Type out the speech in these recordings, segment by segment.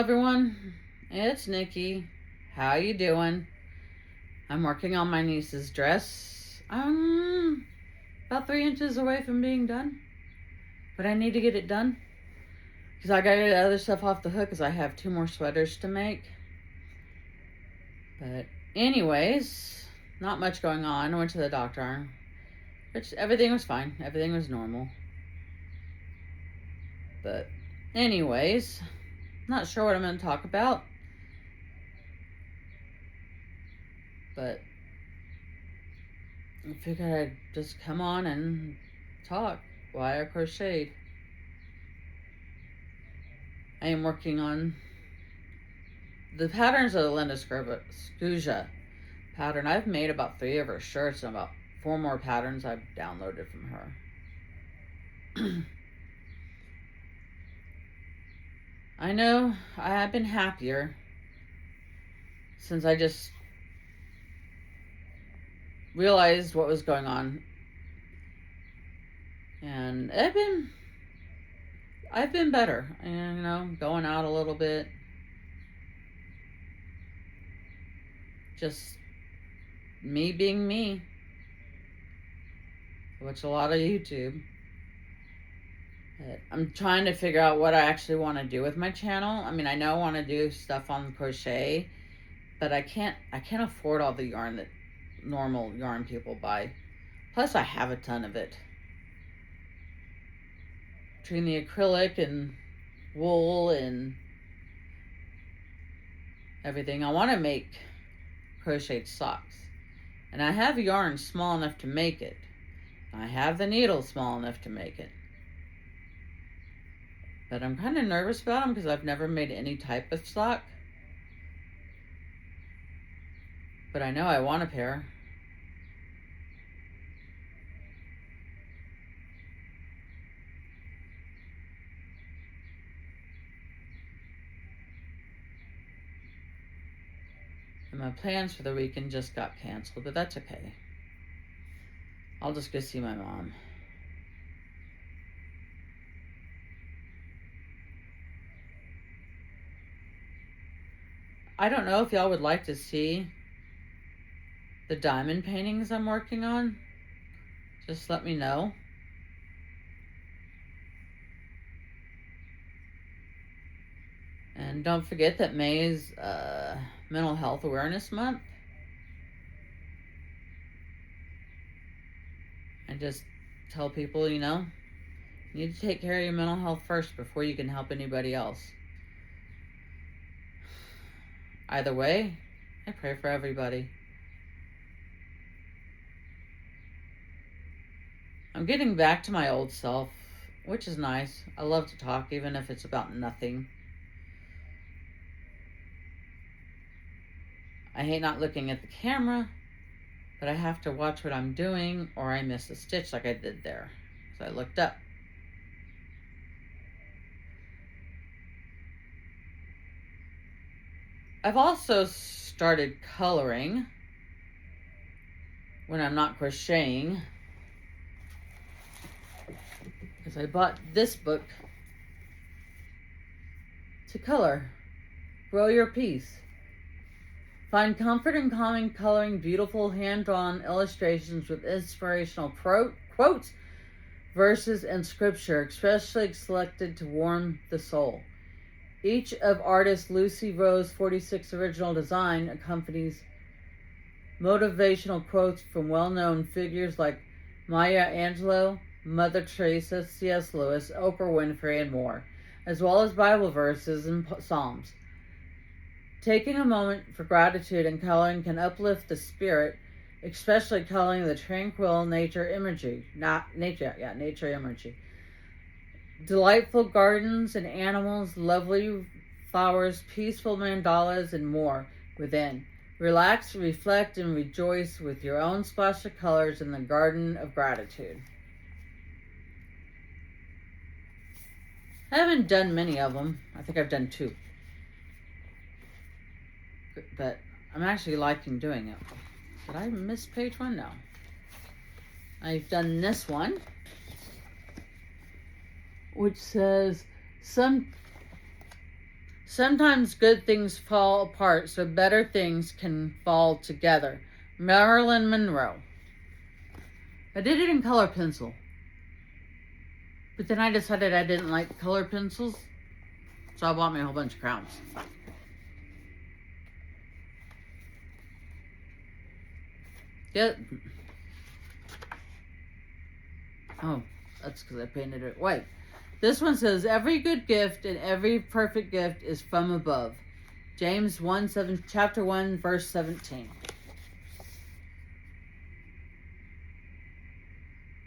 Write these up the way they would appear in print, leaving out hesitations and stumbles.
everyone, it's Nikki. How you doing? I'm working on my niece's dress. I'm about 3 inches away from being done, but I need to get it done because I got to get other stuff off the hook because I have 2 more sweaters to make. But anyways, not much going on. I went to the doctor, which everything was fine. Everything was normal. But anyways, not sure what I'm going to talk about. But I figured I'd just come on and talk while I crocheted. I am working on the patterns of the Linda Scuja pattern. I've made about 3 of her shirts and about 4 more patterns I've downloaded from her. I know I have been happier since I just realized what was going on. And I've been better, and going out a little bit. Just me being me. Watch a lot of YouTube. I'm trying to figure out what I actually want to do with my channel. I mean, I know I want to do stuff on crochet, but I can't afford all the yarn that normal yarn people buy. Plus, I have a ton of it. Between the acrylic and wool and everything, I want to make crocheted socks. And I have yarn small enough to make it. I have the needle small enough to make it. But I'm kind of nervous about them because I've never made any type of sock. But I know I want a pair. And my plans for the weekend just got canceled, but that's okay. I'll just go see my mom. I don't know if y'all would like to see the diamond paintings I'm working on. Just let me know. And don't forget that May is Mental Health Awareness Month. And just tell people, you need to take care of your mental health first before you can help anybody else. Either way, I pray for everybody. I'm getting back to my old self, which is nice. I love to talk, even if it's about nothing. I hate not looking at the camera, but I have to watch what I'm doing or I miss a stitch like I did there. So I looked up. I've also started coloring when I'm not crocheting, because I bought this book to color. Grow Your Peace. Find comfort in calming coloring beautiful hand-drawn illustrations with inspirational quotes, verses, and scripture, especially selected to warm the soul. Each of artist Lucy Rose 46 original design accompanies motivational quotes from well-known figures like Maya Angelou, Mother Teresa, C.S. Lewis, Oprah Winfrey, and more, as well as Bible verses and Psalms. Taking a moment for gratitude and coloring can uplift the spirit, especially coloring the tranquil nature imagery. Nature imagery. Delightful gardens and animals, lovely flowers, peaceful mandalas, and more within. Relax, reflect, and rejoice with your own splash of colors in the garden of gratitude. I haven't done many of them. I think I've done 2. But I'm actually liking doing it. Did I miss page 1? No. I've done this one, which says, Sometimes good things fall apart so better things can fall together. Marilyn Monroe. I did it in color pencil. But then I decided I didn't like color pencils. So I bought me a whole bunch of crowns. Yep. Oh, that's because I painted it white. This one says, every good gift and every perfect gift is from above. James 1, chapter 1, verse 17.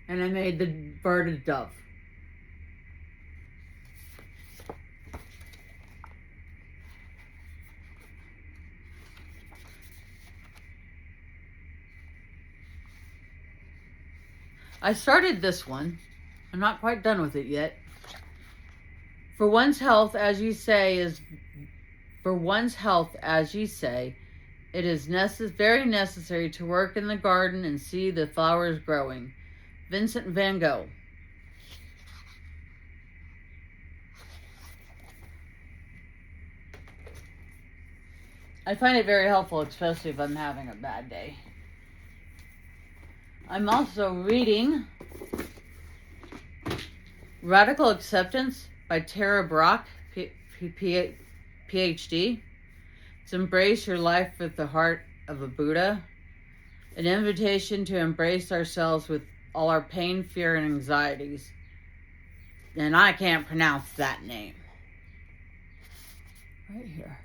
And I made the bird a dove. I started this one. I'm not quite done with it yet. For one's health, as ye say, it is very necessary to work in the garden and see the flowers growing. Vincent van Gogh. I find it very helpful, especially if I'm having a bad day. I'm also reading Radical Acceptance by Tara Brach, PhD. It's Embrace Your Life with the Heart of a Buddha. An invitation to embrace ourselves with all our pain, fear, and anxieties. And I can't pronounce that name. Right here.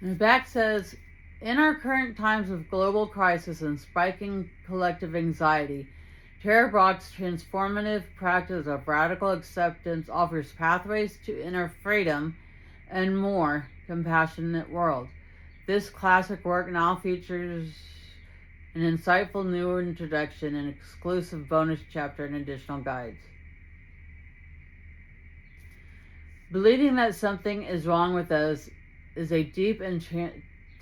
And the back says, in our current times of global crisis and spiking collective anxiety, Tara Brach's transformative practice of radical acceptance offers pathways to inner freedom and more compassionate world. This classic work now features an insightful new introduction, an exclusive bonus chapter, and additional guides. Believing that something is wrong with us is a deep and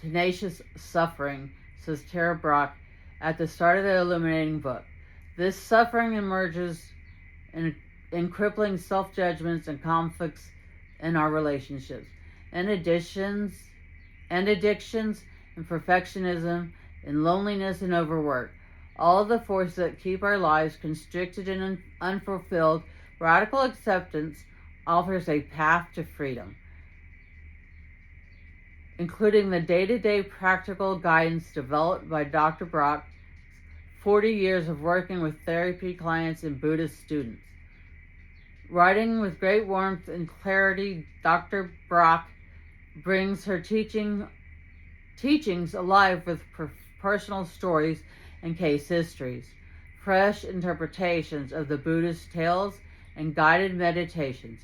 tenacious suffering, says Tara Brach at the start of the illuminating book. This suffering emerges in crippling self-judgments and conflicts in our relationships, and addictions, and perfectionism, and loneliness and overwork. All of the forces that keep our lives constricted and unfulfilled. Radical acceptance offers a path to freedom, including the day-to-day practical guidance developed by Dr. Brach's 40 years of working with therapy clients and Buddhist students. Writing with great warmth and clarity, Dr. Brach brings her teachings alive with personal stories and case histories, fresh interpretations of the Buddhist tales, and guided meditations.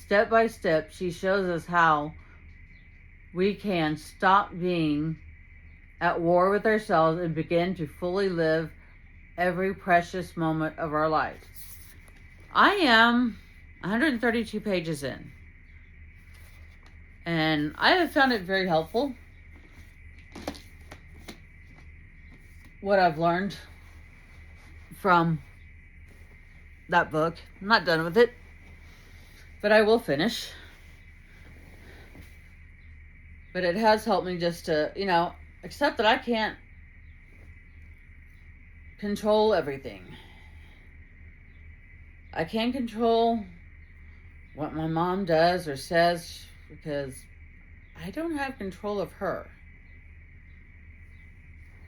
Step by step, she shows us how we can stop being at war with ourselves and begin to fully live every precious moment of our lives. I am 132 pages in, and I have found it very helpful. What I've learned from that book. I'm not done with it, but I will finish. But it has helped me just to, accept that I can't control everything. I can't control what my mom does or says because I don't have control of her.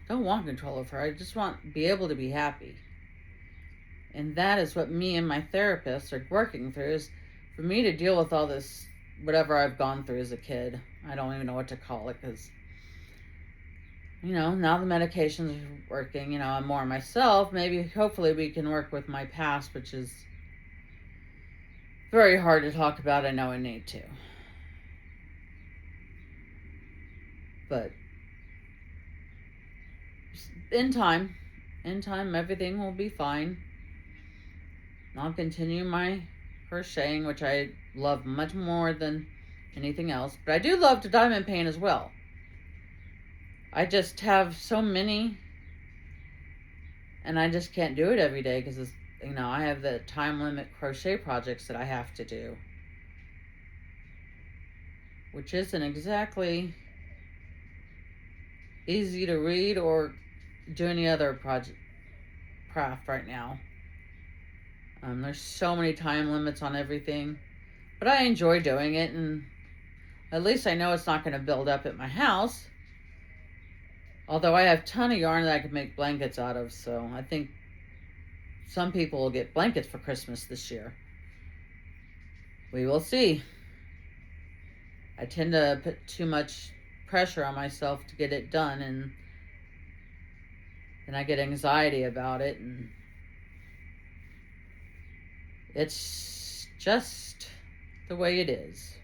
Don't want control of her. I just want to be able to be happy. And that is what me and my therapist are working through, is for me to deal with all this, whatever I've gone through as a kid. I don't even know what to call it because, now the medications are working, I'm more myself. Maybe, hopefully we can work with my past, which is very hard to talk about. I know I need to. But in time, everything will be fine. I'll continue my crocheting, which I love much more than anything else. But I do love to diamond paint as well. I just have so many, and I just can't do it every day because, I have the time limit crochet projects that I have to do, which isn't exactly easy to read or do any other craft right now. There's so many time limits on everything, but I enjoy doing it, and at least I know it's not going to build up at my house. Although I have a ton of yarn that I could make blankets out of, so I think some people will get blankets for Christmas this year. We will see. I tend to put too much pressure on myself to get it done, and then I get anxiety about it, and it's just the way it is.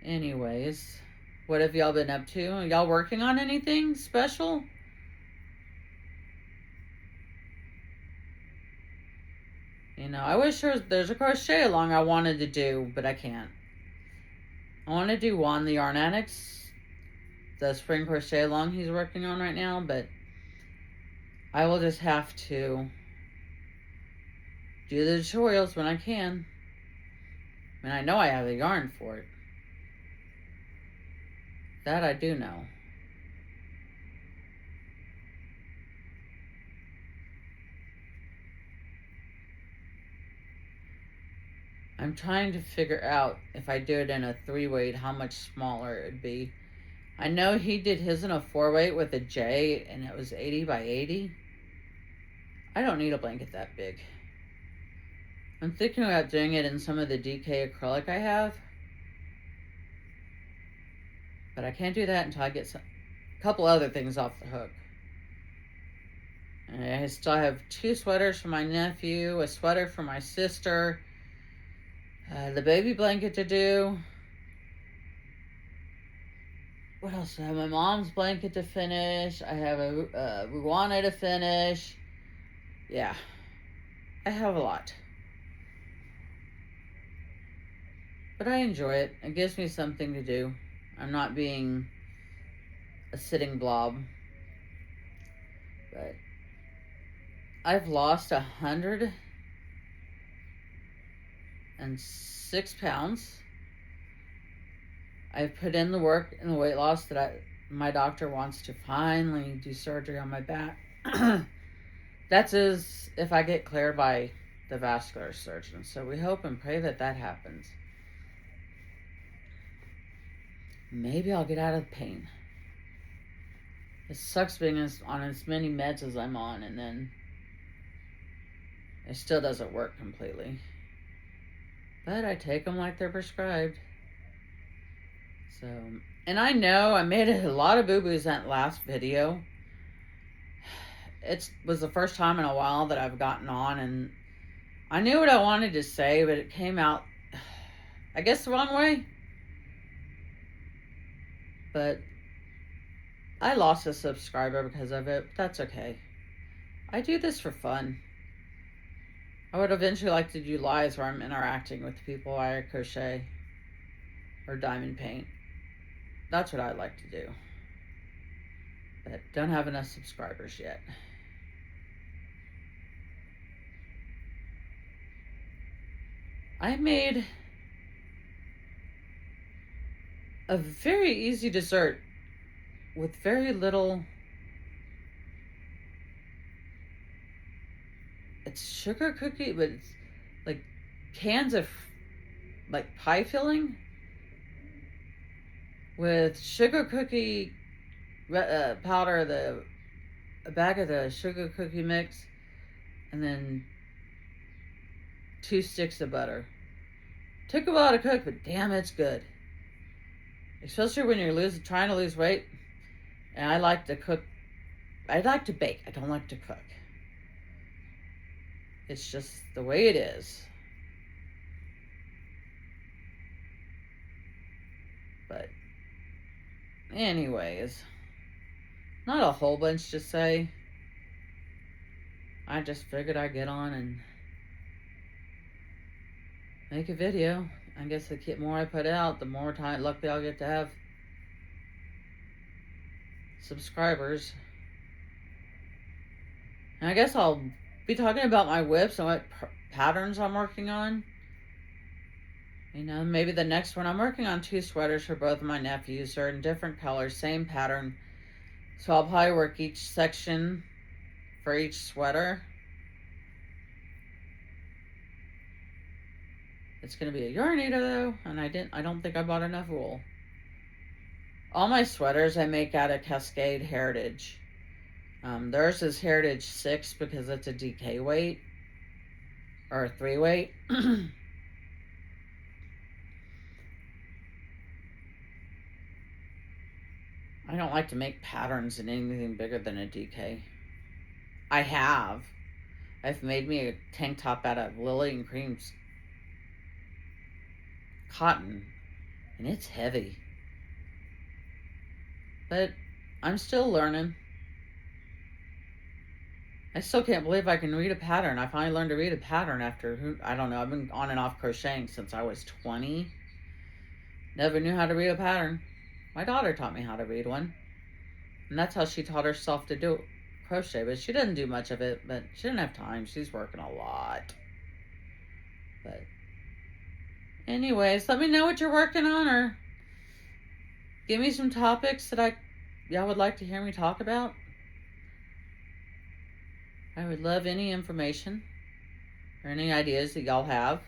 Anyways, what have y'all been up to? Are y'all working on anything special? I wish there's a crochet along I wanted to do, but I can't. I want to do Juan the Yarn Annex, the spring crochet along he's working on right now, but I will just have to do the tutorials when I can. And I know I have the yarn for it. That I do know. I'm trying to figure out if I do it in a 3-weight, how much smaller it would be. I know he did his in a 4-weight with a J, and it was 80 by 80. I don't need a blanket that big. I'm thinking about doing it in some of the DK acrylic I have. But I can't do that until I get a couple other things off the hook. And I still have 2 sweaters for my nephew, a sweater for my sister, the baby blanket to do. What else? I have my mom's blanket to finish. I have a Ruana to finish. Yeah. I have a lot. But I enjoy it. It gives me something to do. I'm not being a sitting blob. But I've lost 106 pounds. I've put in the work and the weight loss that my doctor wants to finally do surgery on my back. That's if I get cleared by the vascular surgeon. So we hope and pray that happens. Maybe I'll get out of the pain. It sucks being on as many meds as I'm on, and then it still doesn't work completely. But I take them like they're prescribed. So, and I know I made a lot of boo-boos in that last video. It was the first time in a while that I've gotten on, and I knew what I wanted to say, but it came out, I guess, the wrong way. But I lost a subscriber because of it, but that's okay. I do this for fun. I would eventually like to do lives where I'm interacting with people I crochet or diamond paint. That's what I'd like to do. But don't have enough subscribers yet. I made a very easy dessert with very little. It's sugar cookie, but it's like cans of like pie filling with sugar cookie powder, a bag of the sugar cookie mix, and then 2 sticks of butter. Took a while to cook, but damn, it's good. Especially when you're trying to lose weight. And I like to cook. I like to bake. I don't like to cook. It's just the way it is. But anyways, not a whole bunch to say. I just figured I'd get on and make a video. I guess the more I put out, the more time luckily I'll get to have subscribers. And I guess I'll be talking about my whips and what patterns I'm working on. You know, maybe the next one, I'm working on 2 sweaters for both of my nephews. They're in different colors, same pattern. So I'll probably work each section for each sweater. It's going to be a yarnator though, and I don't think I bought enough wool. All my sweaters I make out of Cascade Heritage. Theirs is Heritage 6 because it's a DK weight, or a 3 weight. I don't like to make patterns in anything bigger than a DK. I've made me a tank top out of Lily and Cream's cotton, and it's heavy. But I'm still learning. I still can't believe I can read a pattern. I finally learned to read a pattern after, I don't know, I've been on and off crocheting since I was 20. Never knew how to read a pattern. My daughter taught me how to read one. And that's how she taught herself to do crochet. But she doesn't do much of it. But she didn't have time. She's working a lot. But anyways, let me know what you're working on. Or give me some topics that y'all would like to hear me talk about. I would love any information or any ideas that y'all have.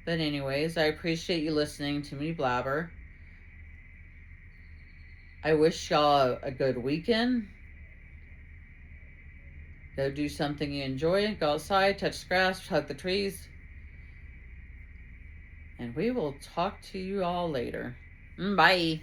But anyways, I appreciate you listening to me blabber. I wish y'all a good weekend. Go do something you enjoy. Go outside, touch the grass, hug the trees. And we will talk to you all later. Bye.